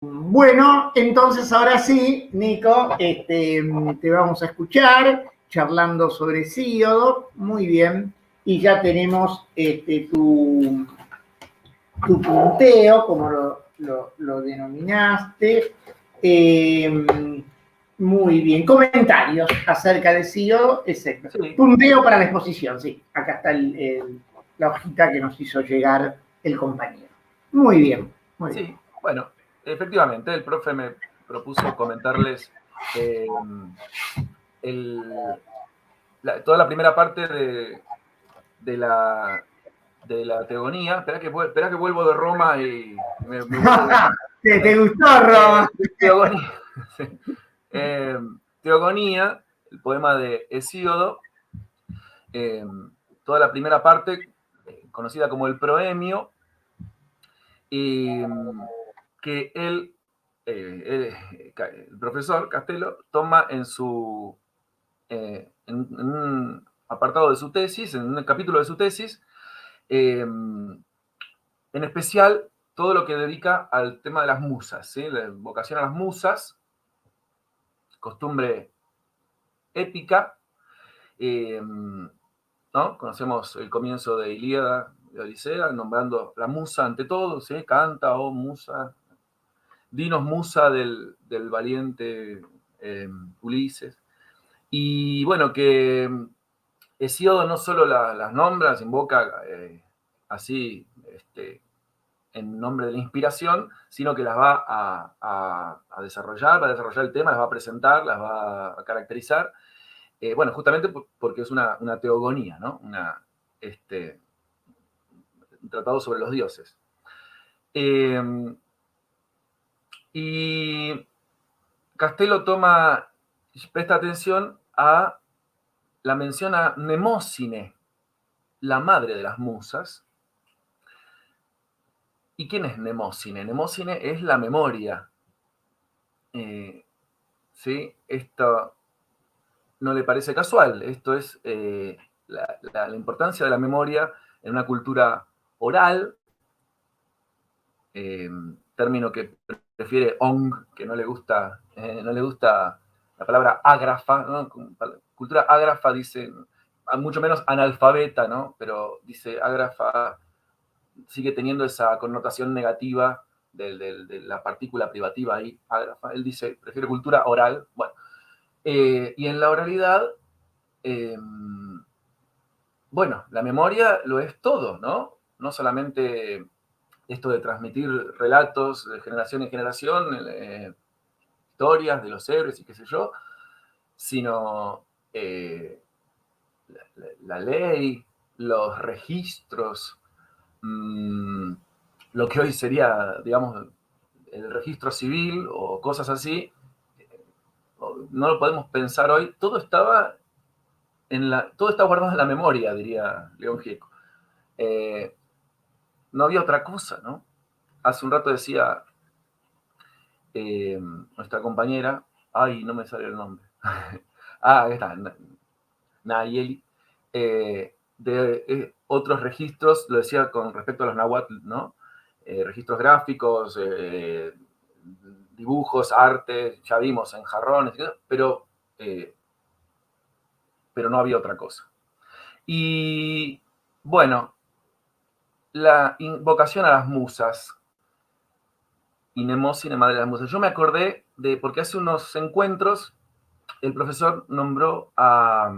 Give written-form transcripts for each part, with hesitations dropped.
Bueno, entonces ahora sí, Nico, te vamos a escuchar charlando sobre Síodo, muy bien, y ya tenemos tu punteo, como lo denominaste. Muy bien, comentarios acerca de Síodo, exacto. Sí, Punteo para la exposición, sí, acá está la hojita que nos hizo llegar el compañero. Muy bien, muy bien. sí. Bueno, efectivamente, el profe me propuso comentarles eh, el- toda la primera parte de la, de la teogonía. Espera que vuelvo de Roma y me vuelvo loco. ¿Te gustó, Roma? Teogonía, sí. Teogonía, el poema de Hesíodo, eh, toda la primera parte, conocida como el proemio, y que el profesor Castelo toma en un apartado de su tesis, en un capítulo de su tesis, en especial todo lo que dedica al tema de las musas, ¿sí? La vocación a las musas, costumbre épica, ¿no? Conocemos el comienzo de Ilíada, de Odisea, nombrando la musa ante todo, ¿sí? Canta, oh musa, dinos musa del valiente Ulises. Y bueno, que Hesíodo no solo las nombra, se invoca así en nombre de la inspiración, sino que las va a desarrollar, va a desarrollar el tema, las va a presentar, las va a caracterizar. Bueno, justamente porque es una teogonía, ¿no? Este, un tratado sobre los dioses. Eh, y Castelo presta atención a la mención a Mnemósine, la madre de las musas. ¿Y quién es Mnemósine? Mnemósine es la memoria. ¿Sí? Esto no le parece casual. Esto es la importancia de la memoria en una cultura oral, eh, término que prefiere Ong, que no le gusta la palabra ágrafa, ¿no? Cultura ágrafa dice, mucho menos analfabeta, ¿no? Pero dice ágrafa, sigue teniendo esa connotación negativa de la partícula privativa ahí, ágrafa. Él dice, prefiere cultura oral. Bueno, y en la oralidad, eh, bueno, la memoria lo es todo, ¿no? No solamente esto de transmitir relatos de generación en generación, historias de los héroes y qué sé yo, sino la ley, los registros, mmm, lo que hoy sería, digamos, el registro civil o cosas así, no lo podemos pensar hoy, todo está guardado en la memoria, diría León Gieco. Eh, no había otra cosa, ¿no? Hace un rato decía nuestra compañera, ay, no me sale el nombre. Ahí está, Nayeli, de otros registros, lo decía con respecto a los náhuatl, ¿no? Registros gráficos, dibujos, arte, ya vimos en jarrones, eh, pero no había otra cosa. Y bueno, la invocación a las musas, Inemósine, madre de las musas. Yo me acordé porque hace unos encuentros el profesor nombró a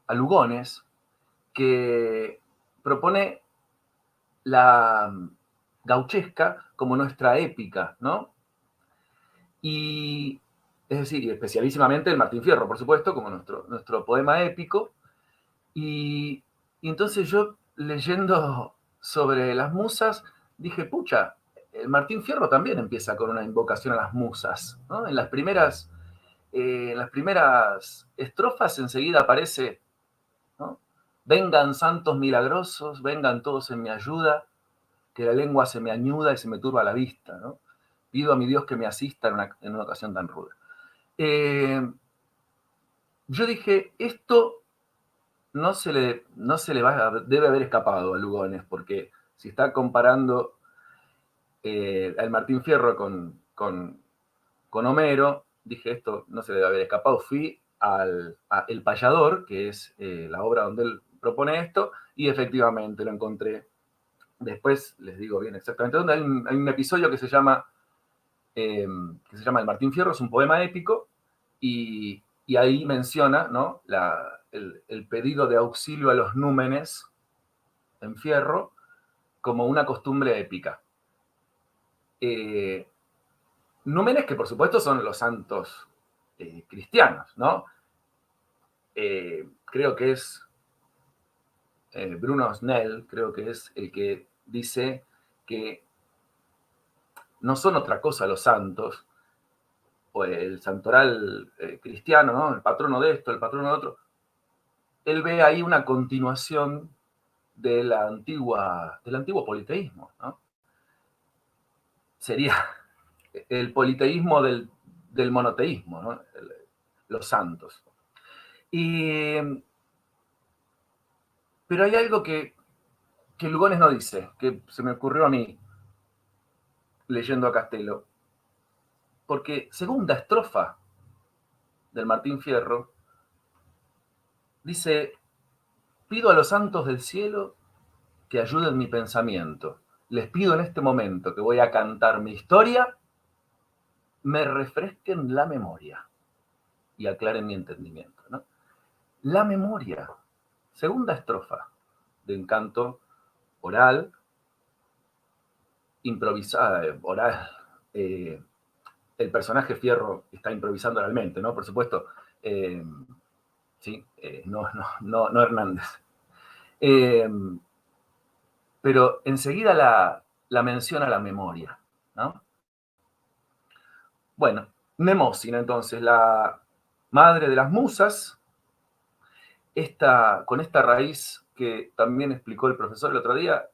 Lugones, que propone la gauchesca como nuestra épica, ¿no? Y, es decir, y especialísimamente el Martín Fierro, por supuesto, como nuestro poema épico. Y, y entonces yo, leyendo sobre las musas, dije, pucha, el Martín Fierro también empieza con una invocación a las musas, ¿no? En las primeras estrofas enseguida aparece, ¿no? Vengan santos milagrosos, vengan todos en mi ayuda, que la lengua se me añuda y se me turba la vista, ¿no? Pido a mi Dios que me asista en una ocasión tan ruda. Eh, yo dije, esto no se le debe haber escapado a Lugones, porque si está comparando al Martín Fierro con Homero, dije, esto no se debe haber escapado, fui a El Payador, que es la obra donde él propone esto, y efectivamente lo encontré. Después les digo bien exactamente dónde. Hay un episodio que se llama El Martín Fierro, es un poema épico, y ahí menciona, ¿no?, el pedido de auxilio a los númenes en Fierro como una costumbre épica. Númenes que por supuesto son los santos cristianos, ¿no? Creo que es Bruno Snell, creo que es el que dice que no son otra cosa los santos, o el santoral cristiano, ¿no?, el patrono de esto, el patrono de otro. Él ve ahí una continuación del antiguo politeísmo, ¿no? Sería el politeísmo del monoteísmo, ¿no? Los santos. Pero hay algo que Lugones no dice, que se me ocurrió a mí leyendo a Castelo. Porque segunda estrofa del Martín Fierro dice: pido a los santos del cielo que ayuden mi pensamiento. Les pido en este momento que voy a cantar mi historia, me refresquen la memoria y aclaren mi entendimiento, ¿no? La memoria, segunda estrofa de un canto oral, improvisada, oral. El personaje Fierro está improvisando oralmente, ¿no? Por supuesto. Sí, no Hernández. Pero enseguida la menciona la memoria, ¿no? Bueno, Mnemósina, entonces, la madre de las musas, con esta raíz que también explicó el profesor el otro día,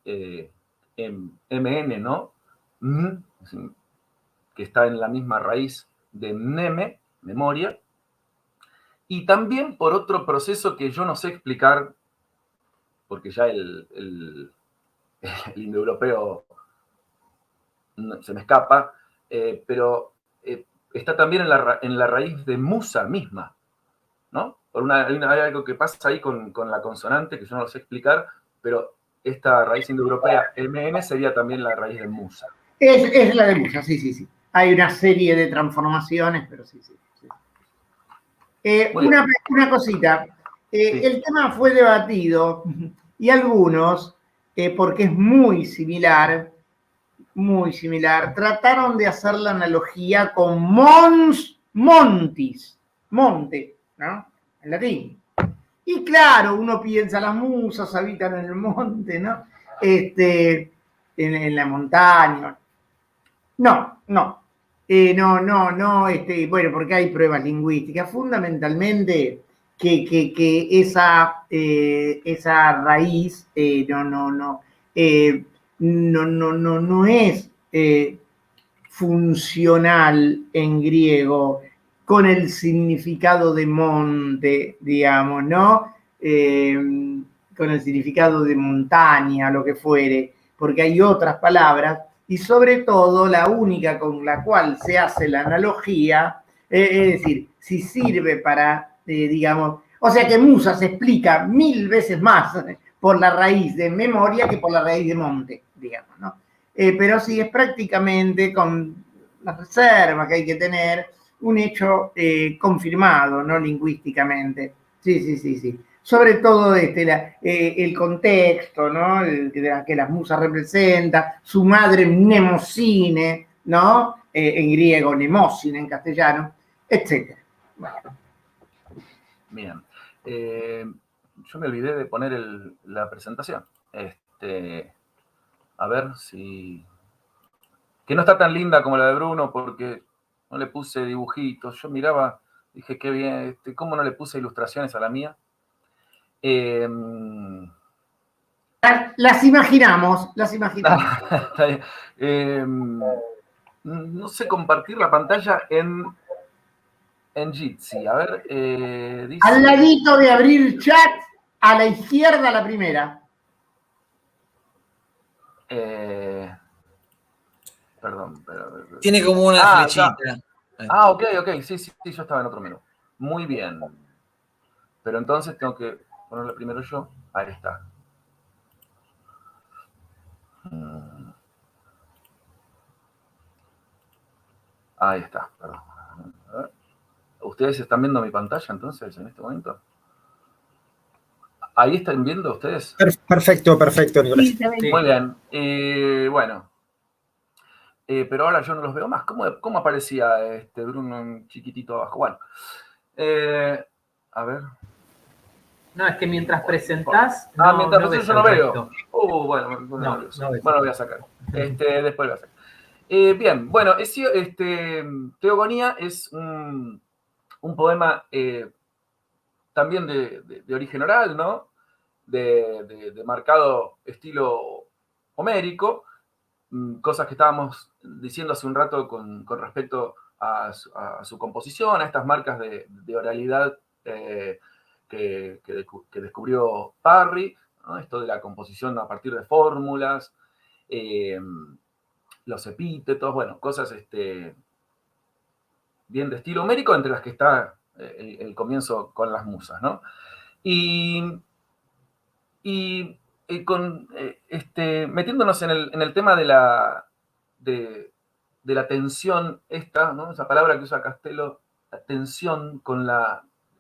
MN, ¿no? Que está en la misma raíz de mneme, memoria, y también por otro proceso que yo no sé explicar, porque ya el indoeuropeo se me escapa, pero está también en la raíz de musa misma, ¿no? Hay algo que pasa ahí con la consonante que yo no lo sé explicar, pero esta raíz indoeuropea, MN, sería también la raíz de musa. Es la de musa, sí. Hay una serie de transformaciones, pero sí. Una cosita. Sí. El tema fue debatido y algunos, porque es muy similar, trataron de hacer la analogía con montis, monte, ¿no? En latín. Y claro, uno piensa, las musas habitan en el monte, ¿no? En la montaña. No. Bueno, porque hay pruebas lingüísticas. Fundamentalmente que esa raíz no es funcional en griego con el significado de monte, digamos, ¿no? Con el significado de montaña, lo que fuere, porque hay otras palabras, y sobre todo la única con la cual se hace la analogía, es decir, si sirve para, digamos, o sea que musa se explica 1000 veces más por la raíz de memoria que por la raíz de monte, digamos, ¿no? Pero sí es prácticamente, con las reservas que hay que tener, un hecho confirmado, ¿no? Lingüísticamente. Sí. Sobre todo el contexto, ¿no? Que las musas representan, su madre mnemosine, ¿no? En griego, mnemosine en castellano, etc. Bueno. Bien. Yo me olvidé de poner la presentación. A ver si... Que no está tan linda como la de Bruno porque no le puse dibujitos. Yo miraba, dije, qué bien, ¿cómo no le puse ilustraciones a la mía? Las imaginamos. No sé compartir la pantalla en Jitsi. A ver, dice... Al ladito de abrir chat, a la izquierda la primera. Perdón. Tiene como una flechita. Ok, sí, yo estaba en otro menú. Muy bien. Pero entonces tengo que ponerle primero yo. Ahí está. Ahí está, perdón. ¿Ustedes están viendo mi pantalla entonces en este momento? ¿Ahí están viendo ustedes? Perfecto, Nicolás. Sí. Muy bien. Bueno. Pero ahora yo no los veo más. ¿Cómo aparecía Bruno chiquitito abajo? Bueno. A ver. No, es que mientras presentás. Mientras no presento yo no veo. Bueno, Bueno, lo voy a sacar. Después lo voy a sacar. Bien, bueno, Teogonía es un poema también de origen oral, ¿no? De marcado estilo homérico, cosas que estábamos diciendo hace un rato con respecto a su composición, a estas marcas de oralidad que descubrió Parry, ¿no? Esto de la composición a partir de fórmulas, los epítetos, bueno, cosas bien de estilo homérico, entre las que está el comienzo con las musas, ¿no? Metiéndonos en el tema de la tensión esta, ¿no? Esa palabra que usa Castelo, la tensión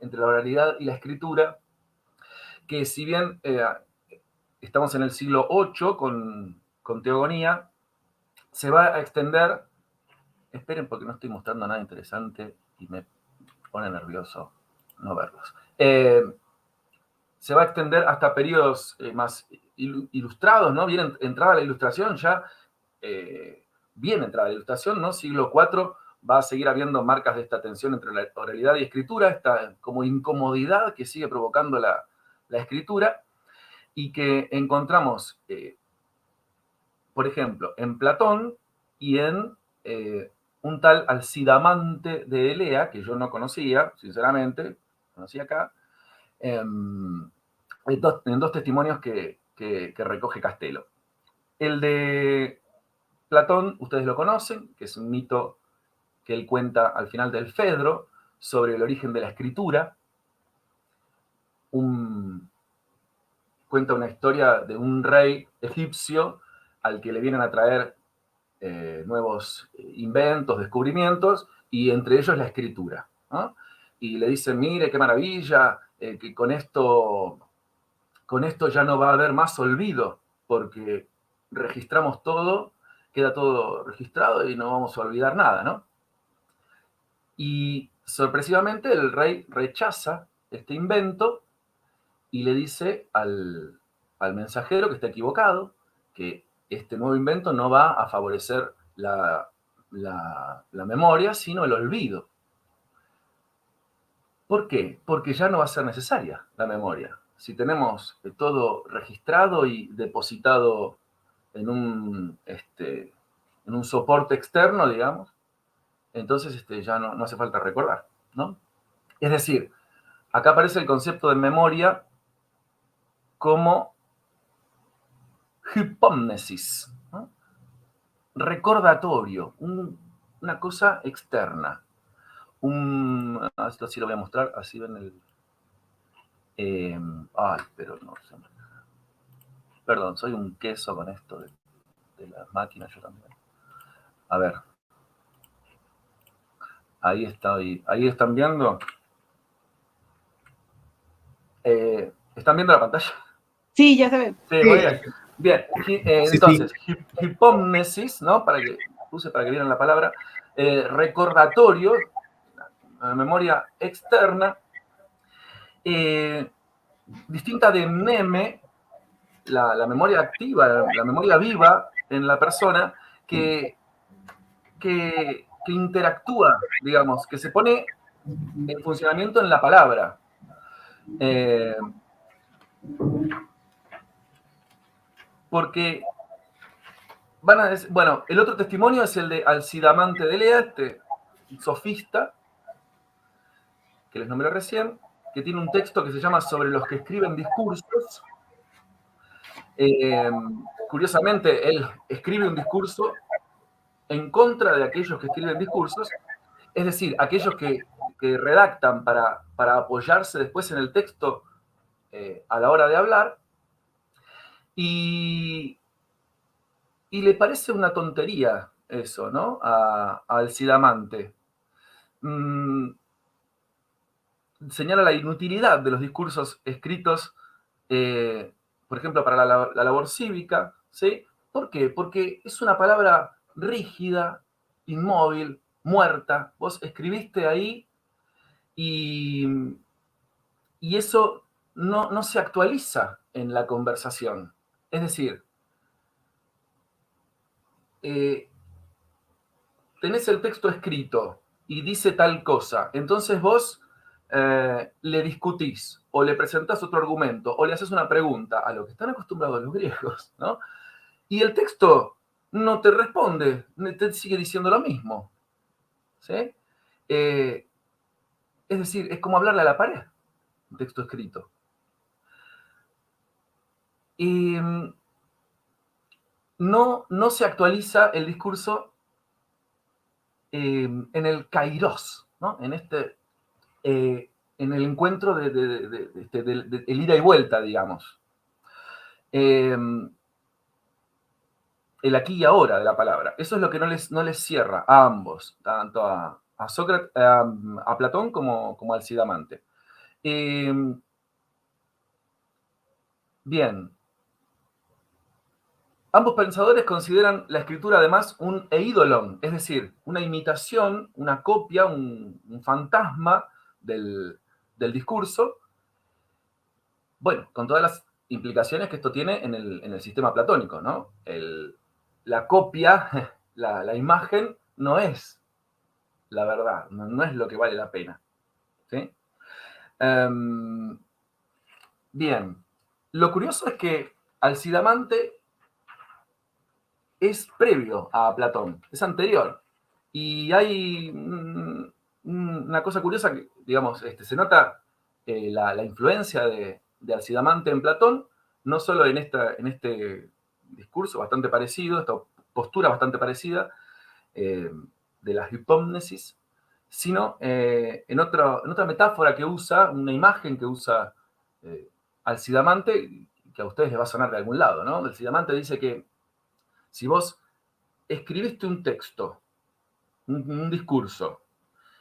entre la oralidad y la escritura, que si bien estamos en el siglo VIII con Teogonía, se va a extender. Esperen porque no estoy mostrando nada interesante y me pone nervioso no verlos. Se va a extender hasta periodos más ilustrados, ¿no? Bien entrada la ilustración ya, bien entrada la ilustración, ¿no? Siglo IV va a seguir habiendo marcas de esta tensión entre la oralidad y escritura, esta como incomodidad que sigue provocando la escritura y que encontramos, por ejemplo, en Platón y en un tal Alcidamante de Elea, que yo no conocía, sinceramente, conocí acá, en dos testimonios que recoge Castelo. El de Platón, ustedes lo conocen, que es un mito que él cuenta al final del Fedro sobre el origen de la escritura. Cuenta una historia de un rey egipcio al que le vienen a traer nuevos inventos, descubrimientos, y entre ellos la escritura, ¿no? Y le dicen, mire, qué maravilla, que con esto ya no va a haber más olvido, porque registramos todo, queda todo registrado y no vamos a olvidar nada, ¿no? Y sorpresivamente el rey rechaza este invento y le dice al mensajero que está equivocado, que este nuevo invento no va a favorecer la memoria, sino el olvido. ¿Por qué? Porque ya no va a ser necesaria la memoria. Si tenemos todo registrado y depositado en un soporte externo, digamos, entonces ya no hace falta recordar, ¿no? Es decir, acá aparece el concepto de memoria como hipómnesis, ¿no? Recordatorio, una cosa externa. Esto sí lo voy a mostrar, así ven el... pero no sé. Perdón, soy un queso con esto de las máquinas, yo también. A ver. Ahí están viendo. ¿Están viendo la pantalla? Sí, ya se ve. Sí, muy bien. Bien, entonces, hipómnesis, ¿no? Para que vieran la palabra, recordatorio, memoria externa, distinta de mneme, la memoria activa, la memoria viva en la persona, que interactúa, digamos, que se pone en funcionamiento en la palabra. Porque bueno, el otro testimonio es el de Alcidamante de Elea, este sofista que les nombré recién, que tiene un texto que se llama Sobre los que escriben discursos. Curiosamente, él escribe un discurso en contra de aquellos que escriben discursos, es decir, aquellos que redactan para apoyarse después en el texto a la hora de hablar, y le parece una tontería eso, ¿no? A Alcidamante. Señala la inutilidad de los discursos escritos, por ejemplo, para la labor cívica, ¿sí? ¿Por qué? Porque es una palabra rígida, inmóvil, muerta. Vos escribiste ahí y eso no se actualiza en la conversación. Es decir, tenés el texto escrito y dice tal cosa, entonces vos le discutís o le presentás otro argumento o le haces una pregunta a lo que están acostumbrados los griegos, ¿no? Y el texto no te responde, te sigue diciendo lo mismo, ¿sí? Es decir, es como hablarle a la pared, un texto escrito. Y no se actualiza el discurso en el kairos, ¿no? En el encuentro del ida y vuelta, digamos. El aquí y ahora de la palabra. Eso es lo que no les cierra a ambos, tanto a Sócrates, a Platón como a Alcidamante. Bien. Ambos pensadores consideran la escritura además un eidolon, es decir, una imitación, una copia, un fantasma del discurso, bueno, con todas las implicaciones que esto tiene en el sistema platónico, ¿no? La copia, la imagen, no es la verdad, no es lo que vale la pena, ¿sí? Bien, lo curioso es que Alcidamante es previo a Platón, es anterior. Y hay una cosa curiosa que, digamos, se nota la influencia de Alcidamante en Platón, no solo en este discurso bastante parecido, esta postura bastante parecida de la hipómnesis, sino en otra metáfora que usa, una imagen que usa Alcidamante, que a ustedes les va a sonar de algún lado, ¿no? Alcidamante dice que si vos escribiste un texto, un discurso,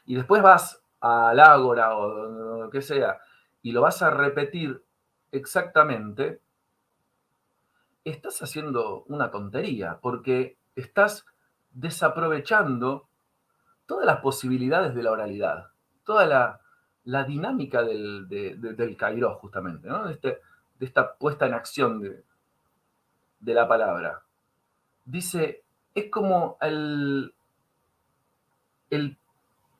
y después vas al ágora o lo que sea, y lo vas a repetir exactamente, estás haciendo una tontería, porque estás desaprovechando todas las posibilidades de la oralidad, toda la dinámica del kairos, justamente, ¿no? De esta puesta en acción de la palabra. Dice, es como el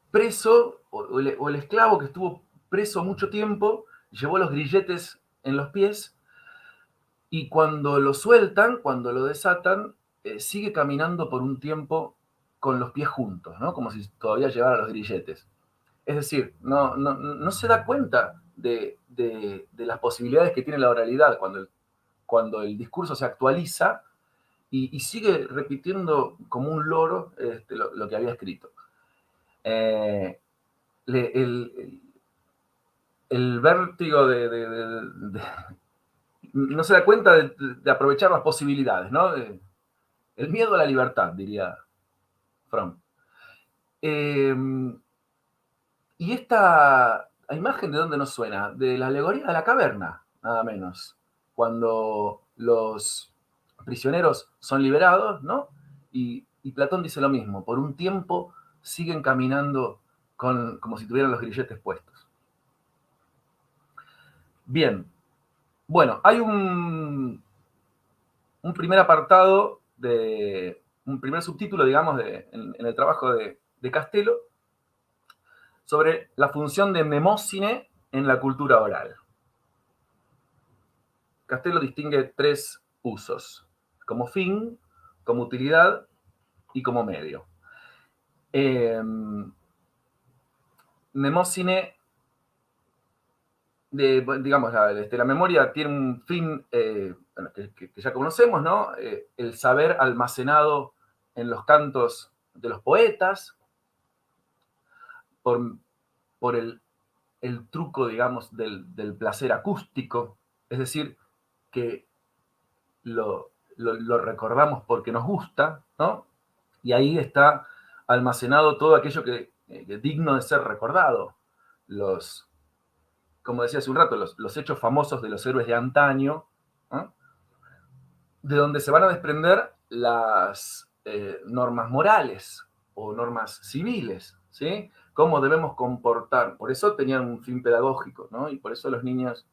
preso o el esclavo que estuvo preso mucho tiempo, llevó los grilletes en los pies y cuando lo sueltan, cuando lo desatan, sigue caminando por un tiempo con los pies juntos, ¿no? Como si todavía llevara los grilletes. Es decir, no se da cuenta de las posibilidades que tiene la oralidad cuando el discurso se actualiza y sigue repitiendo como un loro lo que había escrito. El vértigo no se da cuenta de aprovechar las posibilidades, ¿no? El miedo a la libertad, diría Fromm. Y esta imagen, ¿de dónde nos suena? De la alegoría de la caverna, nada menos. Cuando los prisioneros son liberados, ¿no? Y Platón dice lo mismo, por un tiempo siguen caminando como si tuvieran los grilletes puestos. Bien, bueno, hay un primer apartado, un primer subtítulo, digamos, en el trabajo de Castelo, sobre la función de Mnemósine en la cultura oral. Castelo distingue tres usos, como fin, como utilidad y como medio. Mnemósine, digamos, la memoria tiene un fin que ya conocemos, ¿no? El saber almacenado en los cantos de los poetas, por el truco, digamos, del placer acústico, es decir, que lo recordamos porque nos gusta, ¿no? Y ahí está almacenado todo aquello que es digno de ser recordado. Como decía hace un rato, los hechos famosos de los héroes de antaño, ¿no? De donde se van a desprender las normas morales o normas civiles, ¿sí? Cómo debemos comportar. Por eso tenían un fin pedagógico, ¿no? Y por eso los niños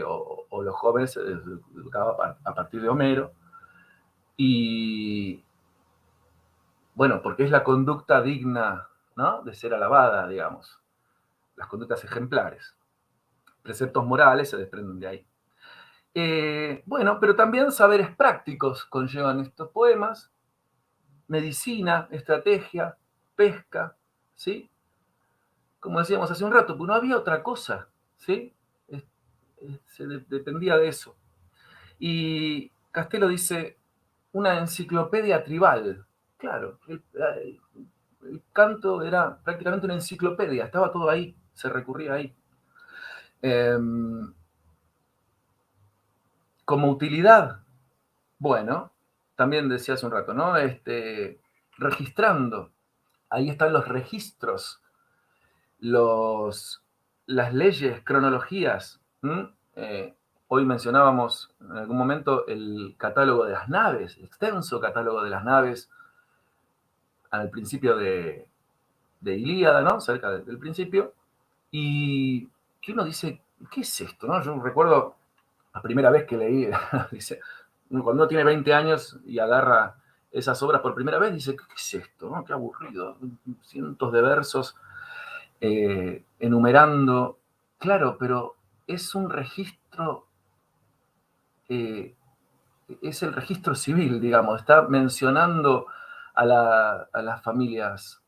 o los jóvenes se educaban a partir de Homero. Y bueno, porque es la conducta digna, ¿no? De ser alabada, digamos. Las conductas ejemplares. Preceptos morales se desprenden de ahí. Bueno, pero también saberes prácticos conllevan estos poemas. Medicina, estrategia, pesca, ¿sí? Como decíamos hace un rato, pues no había otra cosa, ¿sí? Dependía de eso. Y Castelo dice, una enciclopedia tribal. Claro, el canto era prácticamente una enciclopedia, estaba todo ahí, se recurría ahí. Como utilidad, bueno, también decía hace un rato, ¿no? Registrando, ahí están los registros, las leyes, cronologías. Hoy mencionábamos en algún momento el catálogo de las naves, extenso catálogo de las naves al principio de Ilíada, ¿no? Cerca del principio, y que uno dice, ¿qué es esto? ¿No? Yo recuerdo la primera vez que leí, dice, cuando uno tiene 20 años y agarra esas obras por primera vez, dice, ¿qué es esto? ¿No? Qué aburrido, cientos de versos enumerando. Claro, pero es un registro, es el registro civil, digamos, está mencionando a las familias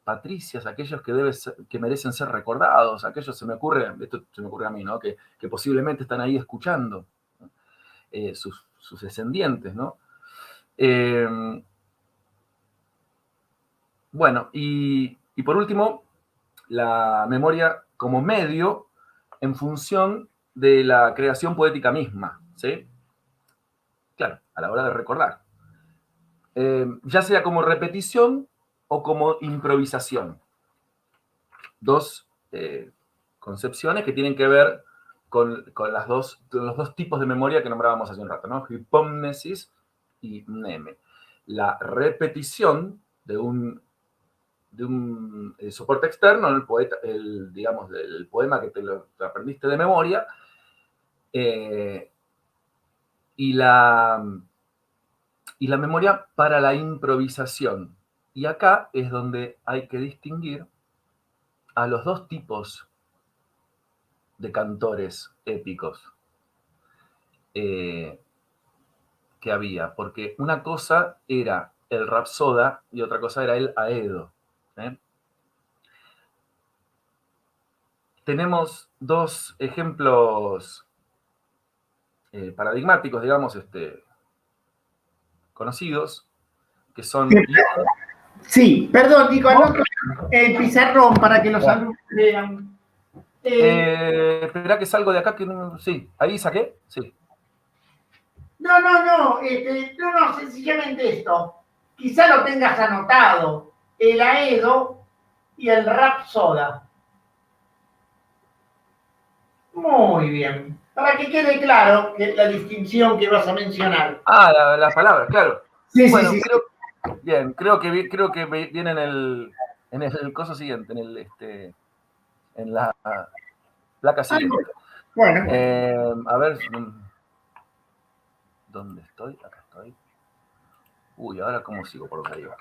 patricias, aquellos que merecen ser recordados, aquellos, esto se me ocurre a mí, ¿no? Que posiblemente están ahí escuchando, sus descendientes, ¿no? Bueno, y por último, la memoria como medio en función de la creación poética misma, ¿sí? Claro, a la hora de recordar. Ya sea como repetición o como improvisación. Dos concepciones que tienen que ver con los dos tipos de memoria que nombrábamos hace un rato, ¿no? Hipómnesis y mneme. La repetición de un soporte externo, digamos, del poema que te aprendiste de memoria, y la memoria para la improvisación. Y acá es donde hay que distinguir a los dos tipos de cantores épicos que había, porque una cosa era el rapsoda y otra cosa era el aedo. Tenemos dos ejemplos paradigmáticos, digamos, conocidos, que son... Sí, perdón, Nico, anoto el pizarrón para que los alumnos lean. Espera que salgo de acá, que no, sí, ahí saqué, sí. No, sencillamente esto. Quizá lo tengas anotado. El aedo y el rapsoda. Muy bien. Para que quede claro la distinción que vas a mencionar. Ah, las palabras, claro. Sí, bueno, sí. Bien, creo que viene en el coso siguiente, en la placa siguiente. Bueno. A ver, ¿dónde estoy? Acá estoy. Uy, ahora cómo sigo por donde iba.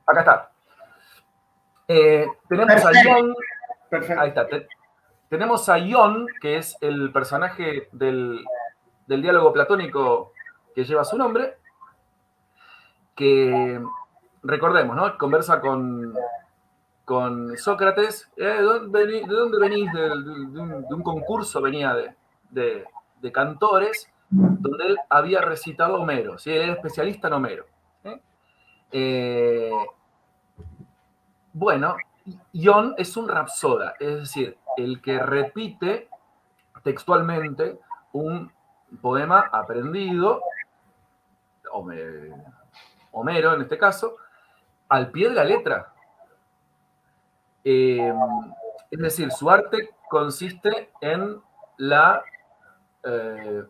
Acá está. Tenemos a Ion. Perfecto. Ahí está. Tenemos a Ion, que es el personaje del diálogo platónico que lleva su nombre, que recordemos, ¿no? Conversa con Sócrates. ¿De dónde venís? De un concurso venía de cantores, donde él había recitado Homero, ¿sí? Él era especialista en Homero. Bueno, Ion es un rapsoda, es decir, el que repite textualmente un poema aprendido, Homero en este caso, al pie de la letra. Es decir, su arte consiste en la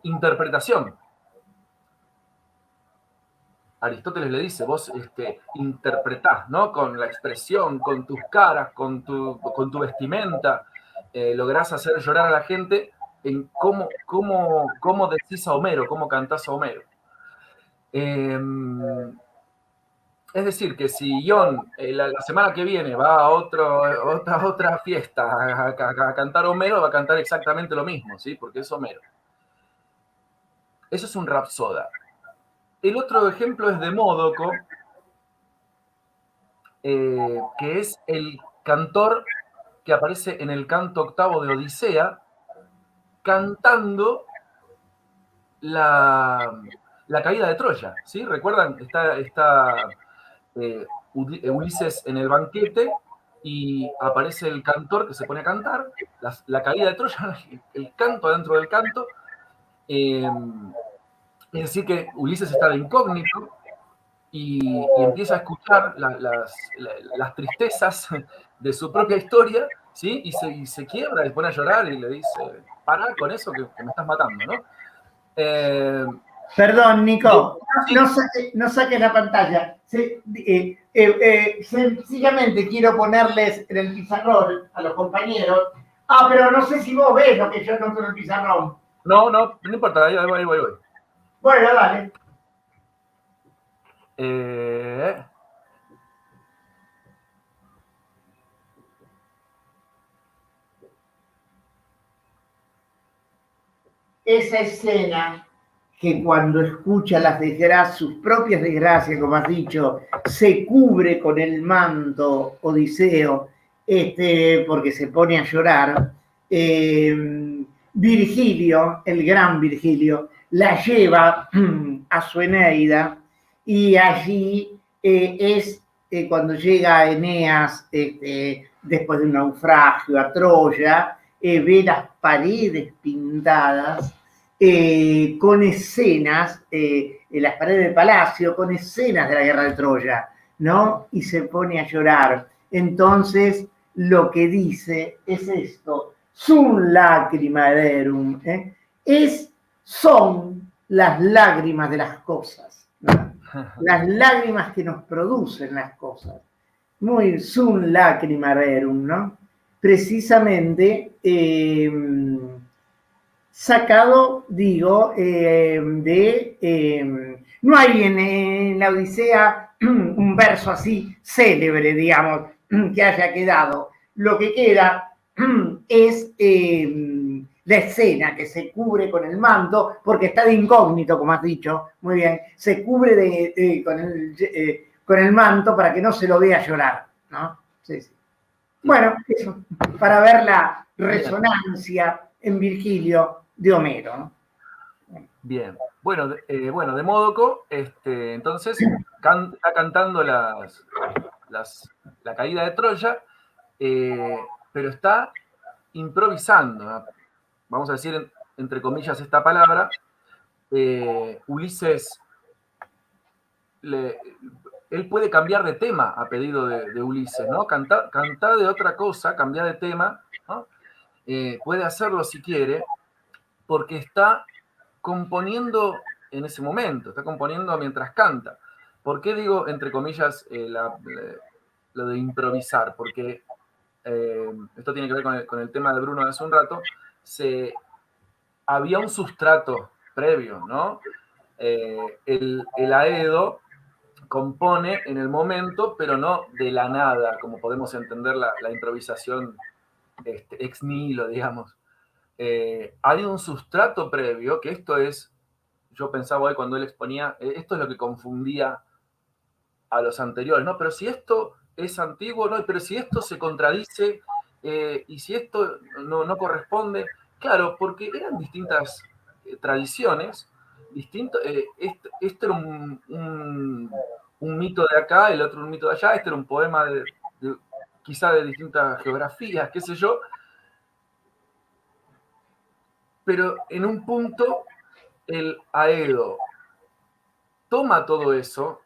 interpretación. Aristóteles le dice, vos interpretás, ¿no? Con la expresión, con tus caras, con tu vestimenta, lográs hacer llorar a la gente en cómo decís a Homero, cómo cantás a Homero. Es decir, que si Ion la semana que viene va a otra fiesta a cantar Homero, va a cantar exactamente lo mismo, ¿sí? Porque es Homero. Eso es un rapsoda. El otro ejemplo es Demódoco, que es el cantor que aparece en el canto octavo de Odisea, cantando la caída de Troya, ¿sí? ¿Recuerdan? Está Ulises en el banquete y aparece el cantor que se pone a cantar, la caída de Troya, el canto dentro del canto. Es decir, que Ulises está de incógnito y empieza a escuchar las tristezas de su propia historia, ¿sí? Y se quiebra y pone a llorar y le dice, pará con eso que me estás matando, ¿no? Perdón, Nico, sí. no saques la pantalla. Sencillamente quiero ponerles en el pizarrón a los compañeros. Pero no sé si vos ves lo que yo noto en el pizarrón. No importa, ahí voy. Bueno, dale. Esa escena que cuando escucha las desgracias, sus propias desgracias, como has dicho, se cubre con el manto Odiseo, porque se pone a llorar. Virgilio, el gran Virgilio, la lleva a su Eneida y allí es cuando llega Eneas después de un naufragio a Troya, ve las paredes pintadas con escenas, en las paredes del palacio, con escenas de la guerra de Troya, ¿no? Y se pone a llorar. Entonces, lo que dice es esto, sum lacrimae son las lágrimas de las cosas, ¿no? Las lágrimas que nos producen las cosas. Muy sum lacrimae, ¿no? Precisamente sacado, digo, no hay en la Odisea un verso así célebre, digamos, que haya quedado. Lo que queda es la escena que se cubre con el manto, porque está de incógnito, como has dicho, muy bien, se cubre con el manto para que no se lo vea llorar, ¿no? Sí. Bueno, eso, para ver la resonancia en Virgilio de Homero, ¿no? Bien. Bueno, Demódoco, entonces está cantando la caída de Troya, pero está improvisando, vamos a decir entre comillas esta palabra. Ulises, él puede cambiar de tema a pedido de Ulises, ¿no? Cantar de otra cosa, cambiar de tema, ¿no? Puede hacerlo si quiere, porque está componiendo en ese momento, está componiendo mientras canta. ¿Por qué digo, entre comillas, lo de improvisar? Porque esto tiene que ver con el tema de Bruno de hace un rato, había un sustrato previo, ¿no? El Aedo compone en el momento, pero no de la nada, como podemos entender la improvisación ex nihilo, digamos. Hay un sustrato previo, que esto es, yo pensaba hoy cuando él exponía, esto es lo que confundía a los anteriores, ¿no? Pero si esto es antiguo, ¿no? Pero si esto se contradice, y si esto no corresponde, claro, porque eran distintas tradiciones, esto era un mito de acá, el otro un mito de allá, este era un poema quizá de distintas geografías, qué sé yo, pero en un punto el Aedo toma todo eso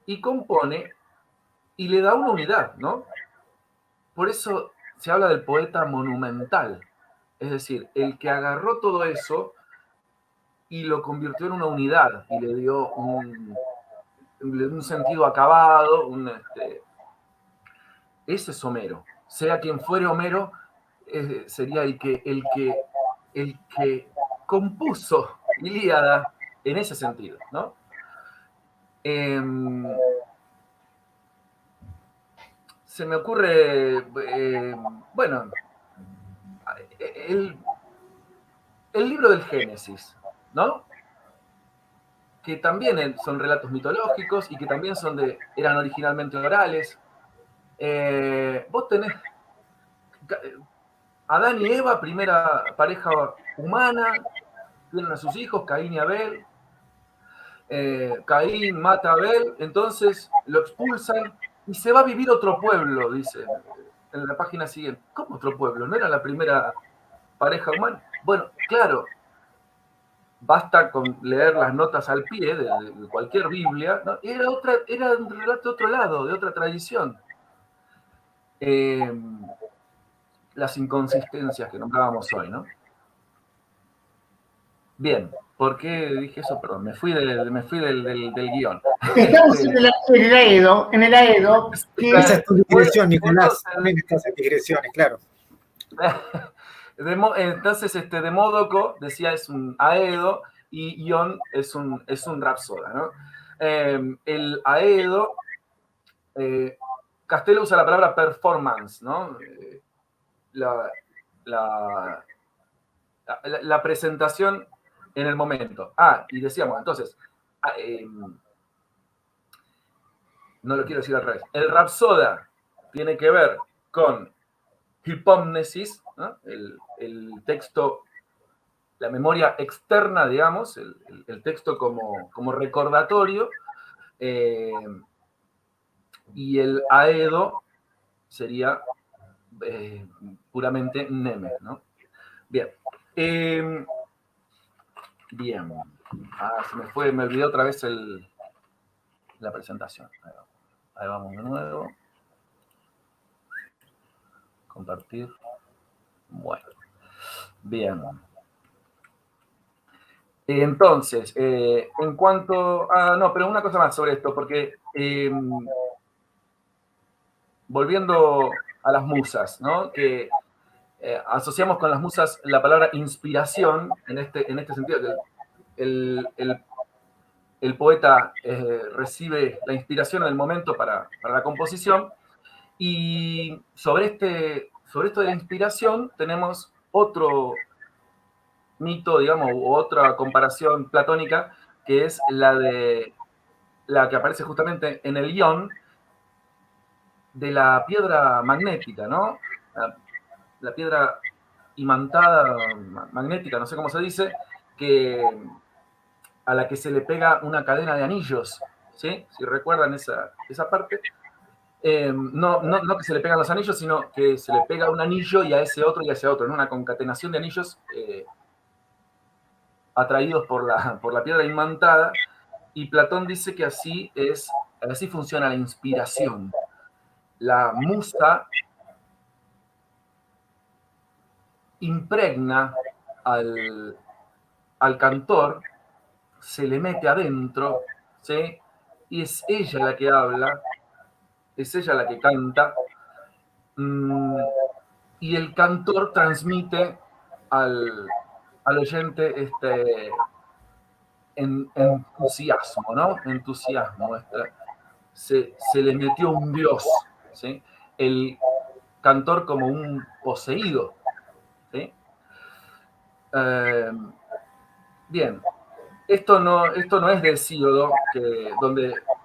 y compone y le da una unidad, ¿no? Por eso se habla del poeta monumental, es decir, el que agarró todo eso y lo convirtió en una unidad y le dio un sentido acabado, ese es Homero. Sea quien fuere Homero, sería el que compuso Ilíada en ese sentido, ¿no? Se me ocurre, bueno, el libro del Génesis, ¿no? Que también son relatos mitológicos y que también eran originalmente orales. Vos tenés Adán y Eva, primera pareja humana, tienen a sus hijos, Caín y Abel. Caín mata a Abel, entonces lo expulsan y se va a vivir otro pueblo, dice en la página siguiente. ¿Cómo otro pueblo? ¿No era la primera pareja humana? Bueno, claro, basta con leer las notas al pie de cualquier Biblia, ¿no? Era un relato de otro lado, de otra tradición. Las inconsistencias que nombrábamos hoy, ¿no? Bien, ¿por qué dije eso? Perdón, me fui del guión. Estamos en el Aedo, que esa es tu digresión, Nicolás. También estás en digresiones, claro. Entonces, Demódoco decía es un Aedo y Ion es un rapsoda, ¿no? El Aedo, Castello usa la palabra performance, ¿no? La presentación en el momento. Y decíamos, entonces, no lo quiero decir al revés. El rapsoda tiene que ver con hipómnesis, ¿no? El texto, la memoria externa, digamos, el texto como recordatorio, y el aedo sería puramente neme, ¿no? Bien. Bien. Me olvidé otra vez la presentación. Ahí vamos de nuevo. Compartir. Bueno. Bien. Entonces, en cuanto no, pero una cosa más sobre esto, porque volviendo a las musas, ¿no? Que asociamos con las musas la palabra inspiración en este sentido, que el poeta recibe la inspiración en el momento para la composición, y sobre esto de la inspiración tenemos otro mito, digamos, u otra comparación platónica, que es la que aparece justamente en el Ion, de la piedra magnética, ¿no? La piedra imantada, magnética, no sé cómo se dice, a la que se le pega una cadena de anillos, ¿sí? Si recuerdan esa parte. No que se le pegan los anillos, sino que se le pega un anillo y a ese otro y a ese otro, ¿no? Una concatenación de anillos atraídos por la piedra imantada, y Platón dice que así funciona la inspiración. La musa impregna al cantor, se le mete adentro, ¿sí? Y es ella la que habla, es ella la que canta, y el cantor transmite al oyente entusiasmo, ¿no? Entusiasmo. Se le metió un dios, ¿sí? El cantor como un poseído, ¿sí? Bien, esto no es de Hesíodo,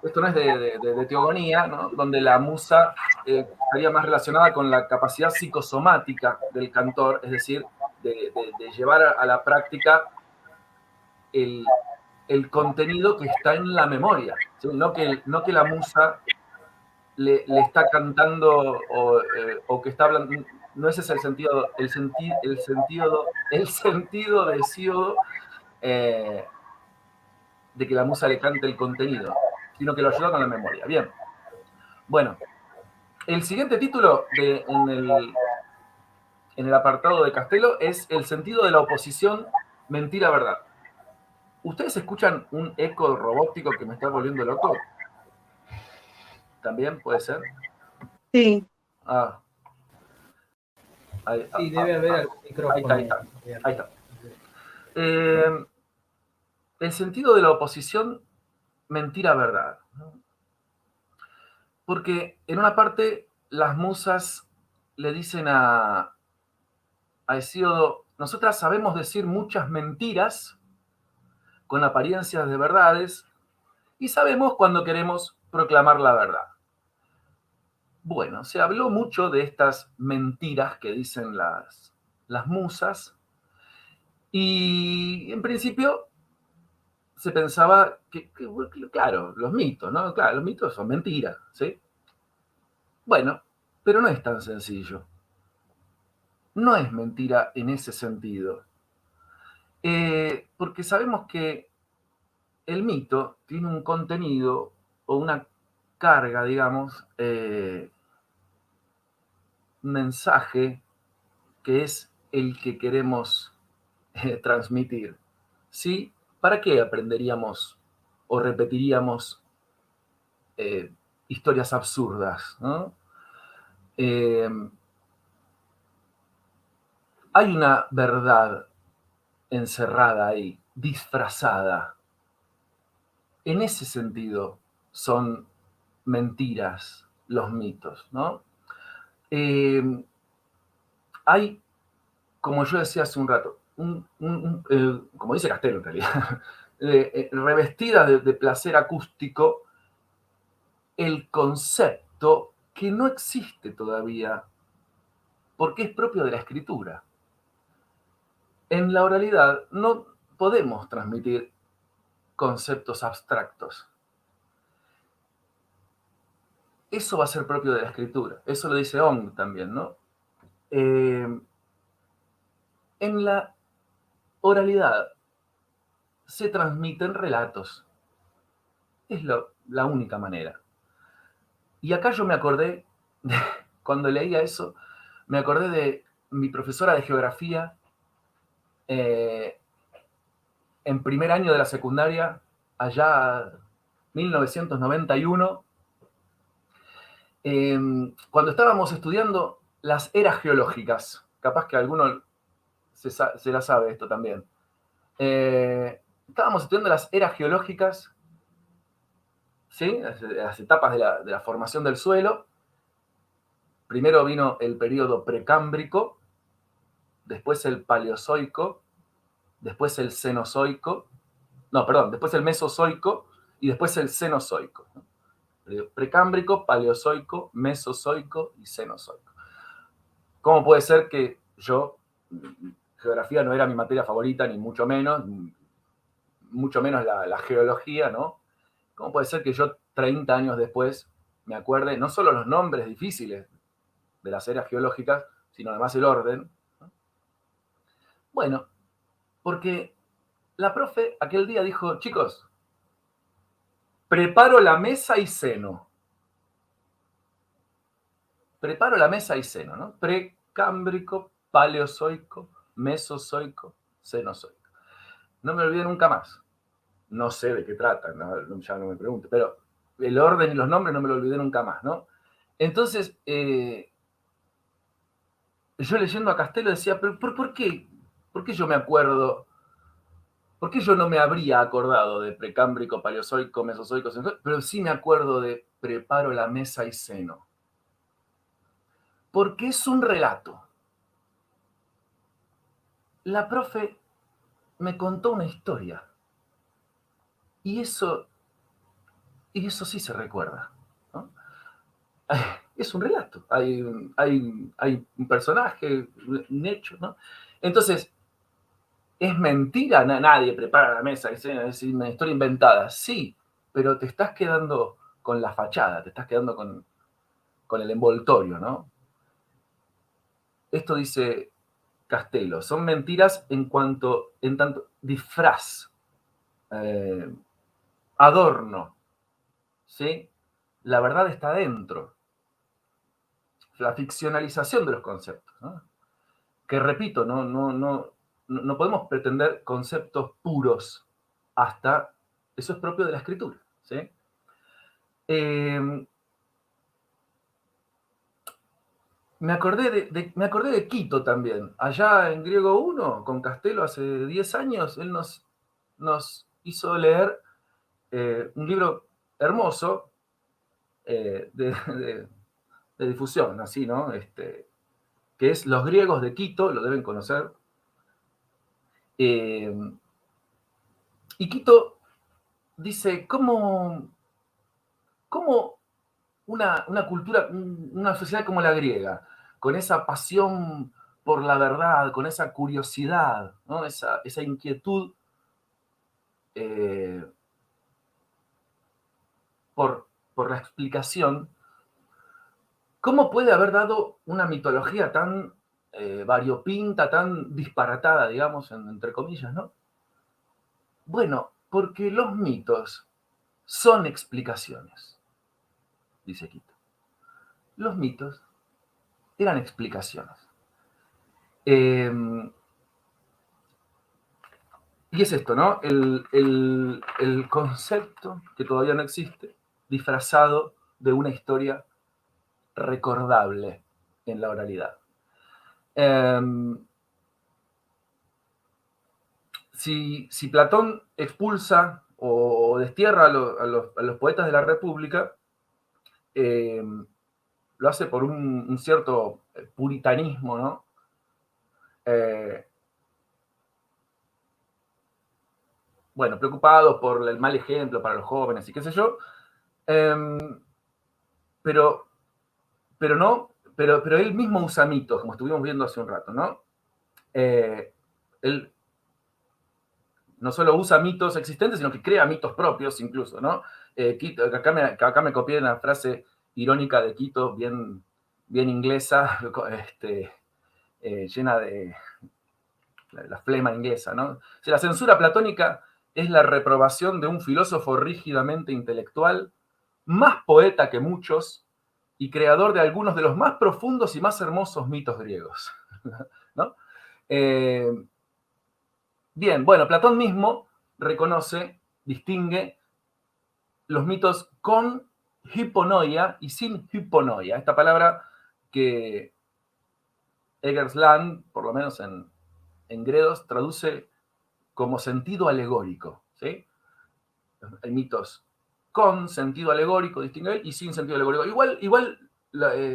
esto no es de teogonía, ¿no? Donde la musa estaría más relacionada con la capacidad psicosomática del cantor, es decir, de llevar a la práctica el contenido que está en la memoria, ¿sí? No que la musa le está cantando o que está hablando. No ese es el sentido, el sentido de Hesíodo, de que la musa le cante el contenido, sino que lo ayuda con la memoria. Bien. Bueno, el siguiente título en el apartado de Castelo es El sentido de la oposición, mentira-verdad. ¿Ustedes escuchan un eco robótico que me está volviendo loco? ¿También puede ser? Sí. Ah. Sí, debe haber algún micrófono. Ahí está. El sentido de la oposición, mentira-verdad. Porque en una parte las musas le dicen a Hesíodo, nosotras sabemos decir muchas mentiras con apariencias de verdades y sabemos cuando queremos proclamar la verdad. Bueno, se habló mucho de estas mentiras que dicen las musas y en principio se pensaba que, claro, los mitos, ¿no? Claro, los mitos son mentiras, ¿sí? Bueno, pero no es tan sencillo. No es mentira en ese sentido. Porque sabemos que el mito tiene un contenido o una carga, digamos, un mensaje que es el que queremos transmitir. ¿Sí? ¿Para qué aprenderíamos o repetiríamos historias absurdas, ¿no? Hay una verdad encerrada ahí, disfrazada. En ese sentido son mentiras los mitos, ¿no? Hay, como yo decía hace un rato, como dice Castelo en realidad, revestida de placer acústico, el concepto que no existe todavía, porque es propio de la escritura. En la oralidad no podemos transmitir conceptos abstractos. Eso va a ser propio de la escritura. Eso lo dice Ong también, ¿no? En la oralidad se transmiten relatos. Es la única manera. Y acá yo me acordé, cuando leía eso, me acordé de mi profesora de geografía en primer año de la secundaria, allá 1991, cuando estábamos estudiando las eras geológicas. Capaz que alguno se la sabe esto también. Estábamos estudiando las eras geológicas, ¿sí? Las etapas de la formación del suelo. Primero vino el periodo precámbrico, después el paleozoico, después el cenozoico, después el mesozoico y después el cenozoico, ¿no? Precámbrico, paleozoico, mesozoico y cenozoico. ¿Cómo puede ser que geografía no era mi materia favorita, ni mucho menos la geología, ¿no? ¿Cómo puede ser que yo 30 años después me acuerde no solo los nombres difíciles de las eras geológicas, sino además el orden, ¿no? Bueno, porque la profe aquel día dijo, chicos, preparo la mesa y ceno. Preparo la mesa y ceno, ¿no? Precámbrico, paleozoico, mesozoico, cenozoico. No me olvidé nunca más. No sé de qué trata, ¿no? Ya no me pregunte, pero el orden y los nombres no me lo olvidé nunca más, ¿no? Entonces, yo leyendo a Castelo decía, pero ¿por qué? ¿Por qué yo me acuerdo? ¿Por qué yo no me habría acordado de precámbrico, paleozoico, mesozoico, cenozoico? Pero sí me acuerdo de preparo la mesa y ceno. Porque es un relato. La profe me contó una historia. Y eso sí se recuerda, ¿no? Es un relato. Hay un personaje, un hecho, ¿no? Entonces, ¿Es mentira? Nadie prepara la mesa, es una historia inventada. Sí, pero te estás quedando con la fachada, te estás quedando con el envoltorio, ¿no? Esto dice Castelo, son mentiras en tanto disfraz, adorno, ¿sí? La verdad está dentro. La ficcionalización de los conceptos, ¿no? Que repito, no podemos pretender conceptos puros hasta, eso es propio de la escritura, ¿sí? Me acordé de Quito también. Allá en Griego 1, con Castelo, hace 10 años, él nos hizo leer un libro hermoso de difusión, así, ¿no? Que es Los griegos de Quito, lo deben conocer. Y Quito dice, ¿cómo una cultura, una sociedad como la griega, con esa pasión por la verdad, con esa curiosidad, ¿no? esa inquietud eh, por la explicación, ¿cómo puede haber dado una mitología tan variopinta, tan disparatada, digamos, entre comillas, ¿no? Bueno, porque los mitos son explicaciones, dice Quito. Los mitos eran explicaciones. Y es esto, ¿no? El concepto que todavía no existe, disfrazado de una historia recordable en la oralidad. Si Platón expulsa o destierra a los poetas de la República, lo hace por un cierto puritanismo, ¿no? Bueno, preocupados por el mal ejemplo para los jóvenes y qué sé yo, pero él mismo usa mitos, como estuvimos viendo hace un rato, ¿no? Él no solo usa mitos existentes, sino que crea mitos propios incluso, ¿no? Acá me copié una frase irónica de Quito, bien inglesa, llena de la flema inglesa, ¿no? Si la censura platónica es la reprobación de un filósofo rígidamente intelectual, más poeta que muchos y creador de algunos de los más profundos y más hermosos mitos griegos, ¿no? Bien, bueno, Platón mismo reconoce, distingue los mitos con hiponoia y sin hiponoia. Esta palabra que Eggers Land, por lo menos en Gredos, traduce como sentido alegórico, ¿sí? Hay mitos con sentido alegórico, distingue él, y sin sentido alegórico. Igual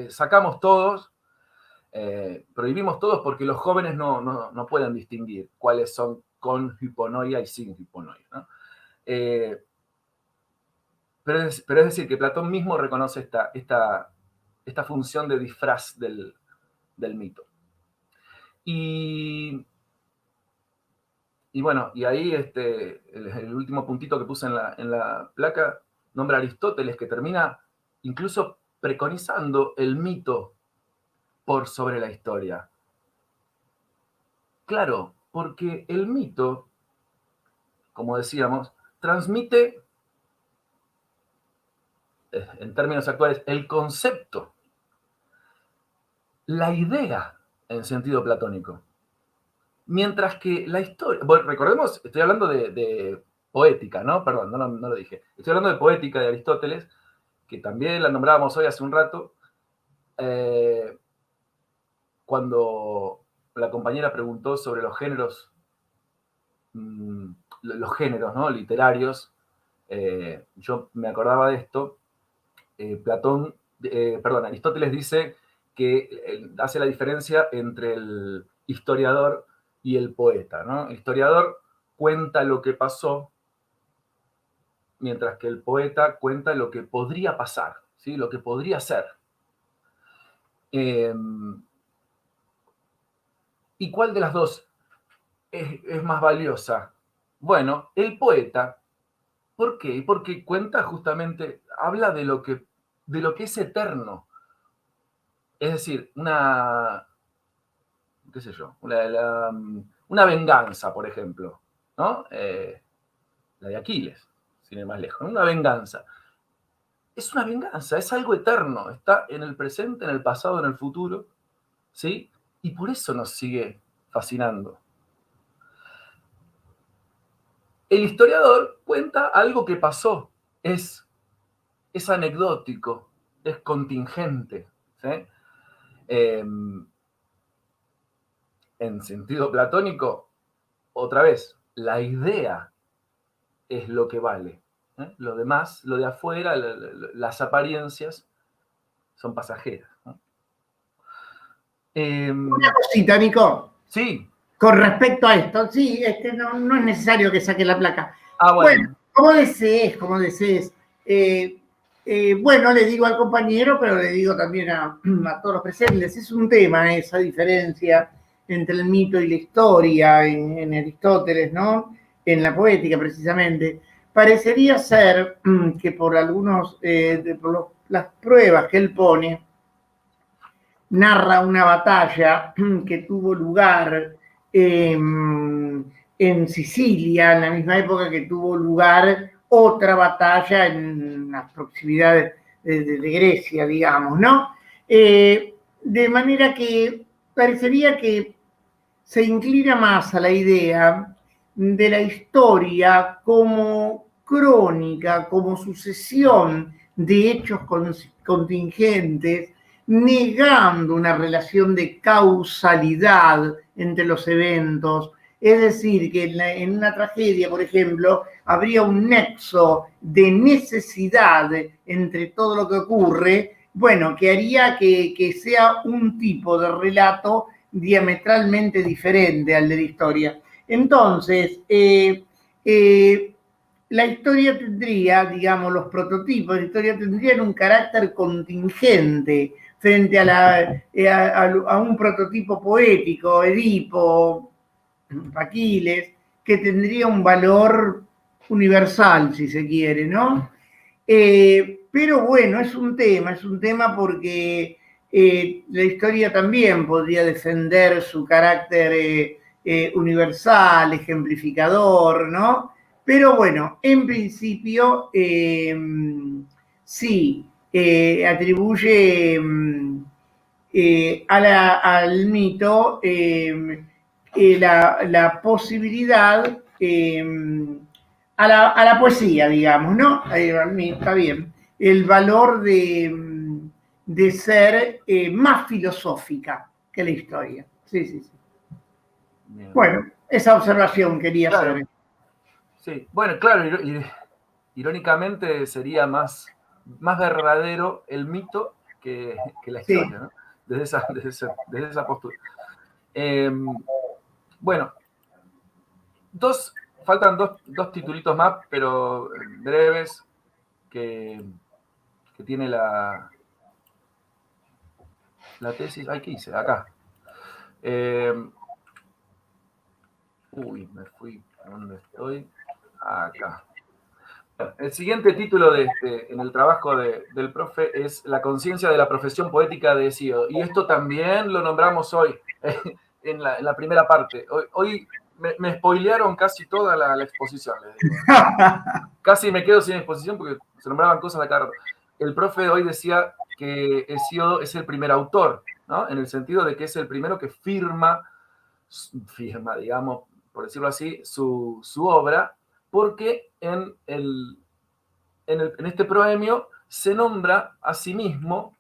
sacamos todos, prohibimos todos porque los jóvenes no pueden distinguir cuáles son con hiponoia y sin hiponoia, ¿no? Pero es decir, que Platón mismo reconoce esta función de disfraz del mito. Y bueno, y ahí el último puntito que puse en la placa nombra a Aristóteles, que termina incluso preconizando el mito por sobre la historia. Claro, porque el mito, como decíamos, transmite, en términos actuales, el concepto, la idea en sentido platónico. Mientras que la historia, bueno, recordemos, estoy hablando de poética, ¿no? Perdón, no lo dije. Estoy hablando de poética de Aristóteles, que también la nombrábamos hoy hace un rato, cuando la compañera preguntó sobre los géneros, ¿no? Literarios. Yo me acordaba de esto. Aristóteles dice que hace la diferencia entre el historiador y el poeta, ¿no? El historiador cuenta lo que pasó, mientras que el poeta cuenta lo que podría pasar, ¿sí? Lo que podría ser. ¿Y cuál de las dos es más valiosa? Bueno, el poeta, ¿por qué? Porque cuenta justamente, habla de lo que es eterno. Es decir, qué sé yo, una venganza, por ejemplo, ¿no? La de Aquiles, sin ir más lejos, ¿no? Una venganza. Es una venganza, es algo eterno, está en el presente, en el pasado, en el futuro, ¿sí? Y por eso nos sigue fascinando. El historiador cuenta algo que pasó, es anecdótico, es contingente, ¿sí? En sentido platónico, otra vez, la idea es lo que vale. Lo demás, lo de afuera, las apariencias, son pasajeras, ¿no? Una cosita, Nico. Sí. Con respecto a esto, sí, no es necesario que saque la placa. Bueno, como desees. Bueno, le digo al compañero, pero le digo también a todos los presentes, es un tema esa diferencia entre el mito y la historia en Aristóteles, ¿no? En la poética, precisamente. Parecería ser que por las pruebas que él pone, narra una batalla que tuvo lugar en Sicilia, en la misma época que tuvo lugar otra batalla en las proximidades de Grecia, digamos, ¿no? De manera que parecería que se inclina más a la idea de la historia como crónica, como sucesión de hechos contingentes, negando una relación de causalidad entre los eventos. Es decir, que en una tragedia, por ejemplo, habría un nexo de necesidad entre todo lo que ocurre, bueno, que haría que sea un tipo de relato diametralmente diferente al de la historia. Entonces, la historia tendría, digamos, los prototipos de la historia tendrían un carácter contingente frente a un prototipo poético, Edipo, Aquiles, que tendría un valor universal, si se quiere, ¿no? Pero bueno, es un tema porque la historia también podría defender su carácter universal, ejemplificador, ¿no? Pero bueno, en principio sí, atribuye al mito la posibilidad a la poesía, digamos, ¿no? Está bien. El valor de ser más filosófica que la historia. Sí, sí, sí. Bien. Bueno, esa observación quería hacer. Sí, bueno, claro, irónicamente sería más verdadero el mito que la historia, sí, ¿no? Desde esa postura. Bueno, faltan dos titulitos más, pero breves, que tiene la tesis. Ay, ¿qué hice? Acá. Me fui. ¿Dónde estoy? Acá. El siguiente título en el trabajo del profe es La conciencia de la profesión poética de Hesíodo. Y esto también lo nombramos hoy, en la primera parte. Hoy me spoilearon casi toda la exposición, les digo. Casi me quedo sin exposición porque se nombraban cosas de acá. El profe hoy decía que Hesíodo es el primer autor, ¿no? En el sentido de que es el primero que firma, digamos, por decirlo así, su obra, porque en este proemio se nombra a sí mismo.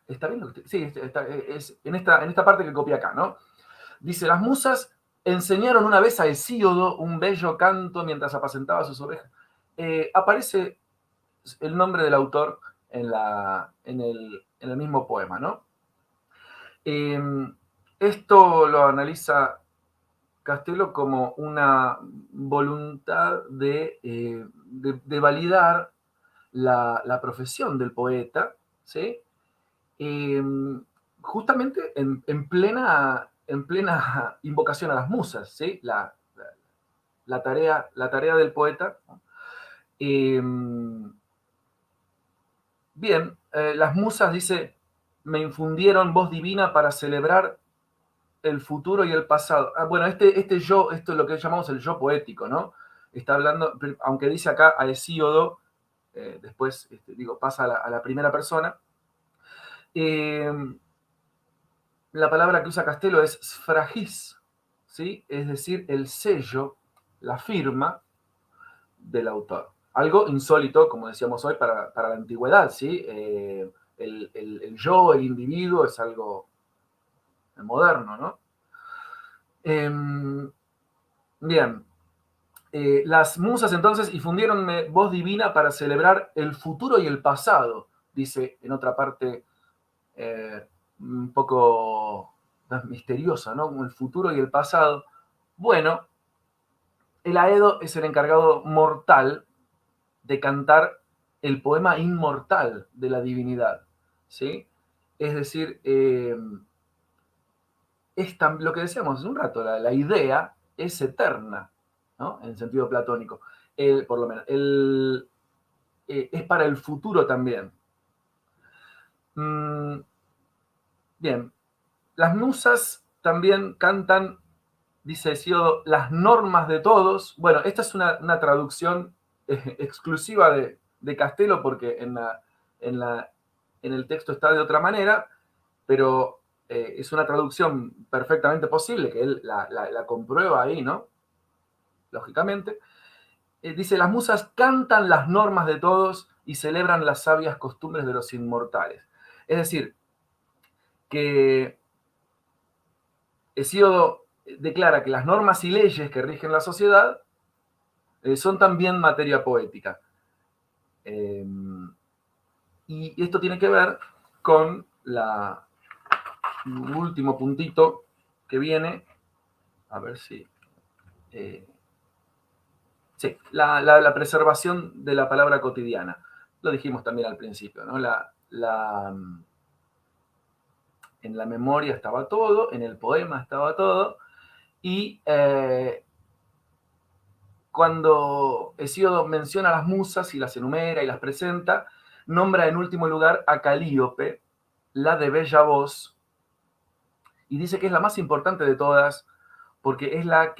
¿Está bien? Sí, es en esta parte que copia acá, ¿no? Dice, las musas enseñaron una vez a Hesíodo un bello canto mientras apacentaba sus ovejas. Aparece el nombre del autor en el mismo poema, ¿no? Esto lo analiza Castelo como una voluntad de validar la profesión del poeta, ¿sí? Justamente en plena en plena invocación a las musas, ¿sí? La tarea del poeta. Bien, las musas, dice, me infundieron voz divina para celebrar el futuro y el pasado. Bueno, este yo, esto es lo que llamamos el yo poético, ¿no? Está hablando, aunque dice acá a Hesíodo, después, pasa a la primera persona. La palabra que usa Castelo es sfragis, ¿sí? Es decir, el sello, la firma del autor. Algo insólito, como decíamos hoy, para la antigüedad, ¿sí? El yo, el individuo, es algo moderno, ¿no? Bien. Las musas entonces infundieronme voz divina para celebrar el futuro y el pasado, dice en otra parte un poco más misteriosa, ¿no? Como el futuro y el pasado. Bueno, el Aedo es el encargado mortal de cantar el poema inmortal de la divinidad, ¿sí? Es decir, lo que decíamos hace un rato, la idea es eterna, ¿no? En sentido platónico, por lo menos. Es para el futuro también. Bien, las musas también cantan, dice Hesíodo, las normas de todos. Bueno, esta es una traducción exclusiva de Castelo, porque en el texto está de otra manera, pero es una traducción perfectamente posible, que él la comprueba ahí, ¿no? Lógicamente. Dice, las musas cantan las normas de todos y celebran las sabias costumbres de los inmortales. Es decir, que Hesíodo declara que las normas y leyes que rigen la sociedad son también materia poética. Y esto tiene que ver con el último puntito que viene, a ver si... sí, la preservación de la palabra cotidiana. Lo dijimos también al principio, ¿no? En la memoria estaba todo, en el poema estaba todo, y cuando Hesíodo menciona a las musas y las enumera y las presenta, nombra en último lugar a Calíope, la de bella voz, y dice que es la más importante de todas porque es la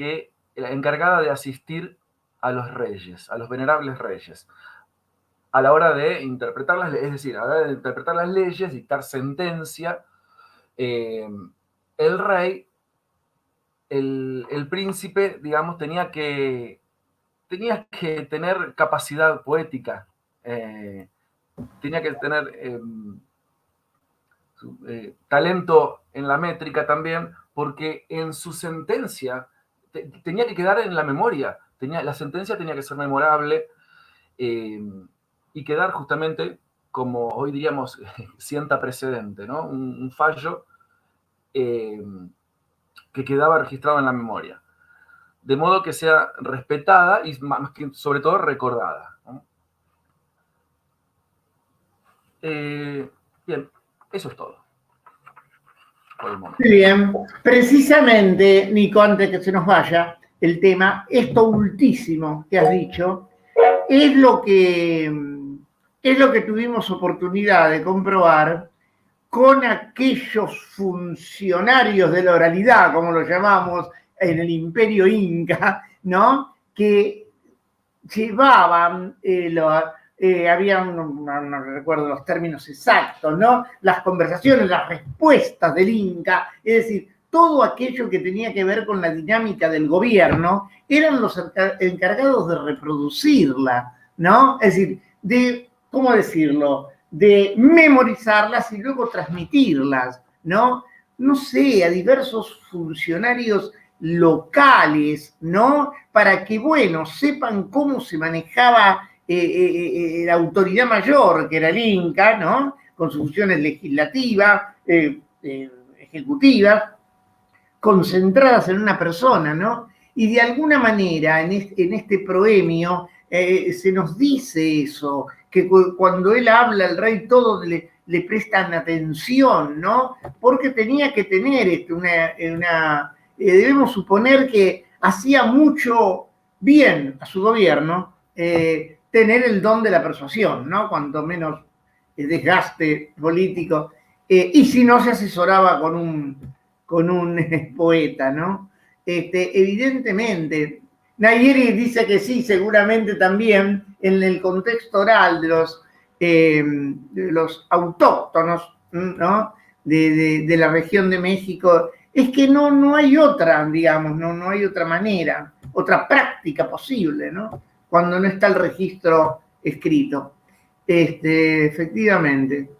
encargada de asistir a los reyes, a los venerables reyes, a la hora de interpretarlas, es decir, a la hora de interpretar las leyes, dictar sentencia. El rey, el príncipe, digamos, tenía que tener capacidad poética, tenía que tener talento en la métrica también, porque en su sentencia tenía que quedar en la memoria, la sentencia tenía que ser memorable y quedar justamente, como hoy diríamos, sienta precedente, ¿no? Un fallo que quedaba registrado en la memoria, de modo que sea respetada y más que sobre todo recordada, ¿no? Bien, eso es todo por el momento. Muy bien, precisamente, Nico, antes que se nos vaya el tema, esto ultísimo que has dicho es lo que tuvimos oportunidad de comprobar con aquellos funcionarios de la oralidad, como lo llamamos en el Imperio Inca, ¿no? Que llevaban habían, no recuerdo los términos exactos, ¿no? Las conversaciones, las respuestas del Inca, es decir, todo aquello que tenía que ver con la dinámica del gobierno, eran los encargados de reproducirla, ¿no? Es decir, de, ¿cómo decirlo?, de memorizarlas y luego transmitirlas, ¿no? No sé, a diversos funcionarios locales, ¿no? Para que, bueno, sepan cómo se manejaba la autoridad mayor, que era el Inca, ¿no? Con sus funciones legislativas, ejecutivas, concentradas en una persona, ¿no? Y de alguna manera en este proemio se nos dice eso, que cuando él habla, el rey, todos le prestan atención, ¿no? Porque tenía que tener debemos suponer que hacía mucho bien a su gobierno tener el don de la persuasión, ¿no? Cuanto menos desgaste político, y si no se asesoraba con un poeta, ¿no? Evidentemente, Nayeri dice que sí, seguramente también en el contexto oral de los autóctonos, ¿no? De la región de México, es que no hay otra, digamos, no hay otra manera, otra práctica posible, ¿no? Cuando no está el registro escrito. Efectivamente.